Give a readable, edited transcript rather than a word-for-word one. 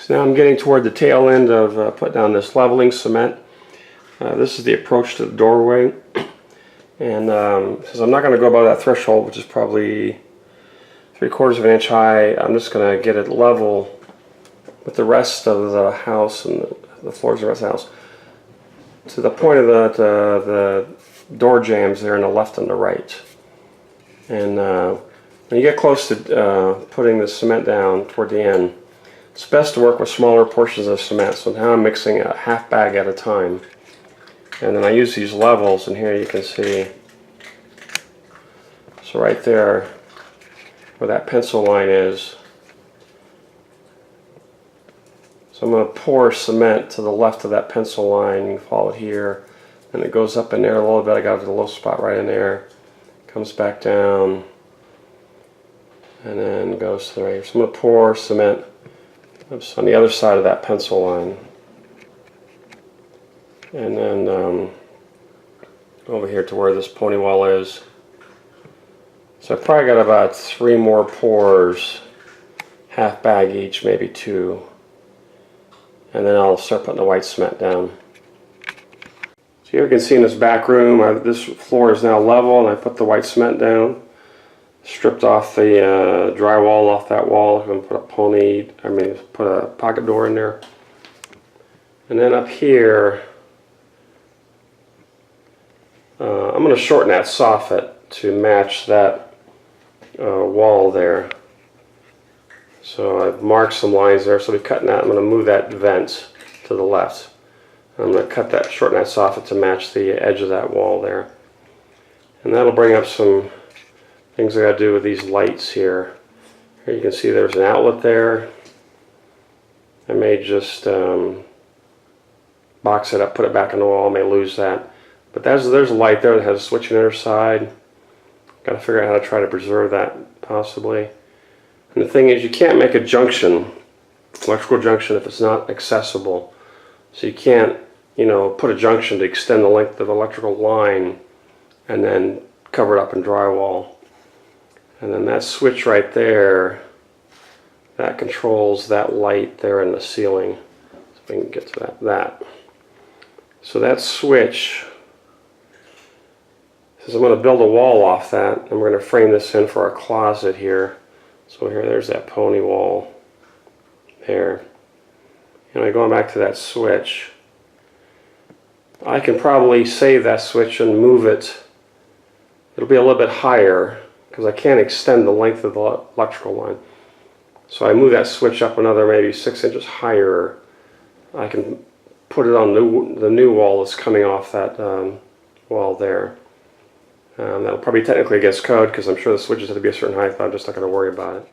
So now I'm getting toward the tail end of putting down this leveling cement. This is the approach to the doorway, and since I'm not going to go above that threshold, which is probably 3/4 of an inch high, I'm just going to get it level with the rest of the house and the floors of the rest of the house to the point of the door jambs there on the left and the right. And when you get close to putting the cement down toward the end, it's best to work with smaller portions of cement. So now I'm mixing a half bag at a time. And then I use these levels, and here you can see, so right there where that pencil line is, so I'm going to pour cement to the left of that pencil line. You can follow it here, and it goes up in there a little bit. I got a low spot right in there, comes back down, and then goes to the right. So I'm going to pour cement on the other side of that pencil line, and then over here to where this pony wall is. So I've probably got about 3 more pours, half bag each, maybe 2, and then I'll start putting the white cement down. So here you can see in this back room, this floor is now level, and I put the white cement down, stripped off the drywall off that wall. I'm going to put a pocket door in there. And then up here, I'm going to shorten that soffit to match that wall there. So I've marked some lines there, so we're cutting that. I'm going to move that vent to the left. I'm going to shorten that soffit to match the edge of that wall there. And that'll bring up some things I got to do with these lights here. Here you can see there's an outlet there. I may just box it up, put it back in the wall. I may lose that. But there's a light there that has a switch on the other side. Got to figure out how to try to preserve that possibly. And the thing is, you can't make a junction, electrical junction, if it's not accessible. So you can't, put a junction to extend the length of the electrical line and then cover it up in drywall. And then that switch right there, that controls that light there in the ceiling. So we can get to that. So that switch, since I'm going to build a wall off that, and we're going to frame this in for our closet here. So there's that pony wall there. And going back to that switch, I can probably save that switch and move it. It'll be a little bit higher because I can't extend the length of the electrical line. So I move that switch up another maybe 6 inches higher. I can put it on the new wall that's coming off that wall there. That'll probably technically against code because I'm sure the switches have to be a certain height, but I'm just not going to worry about it.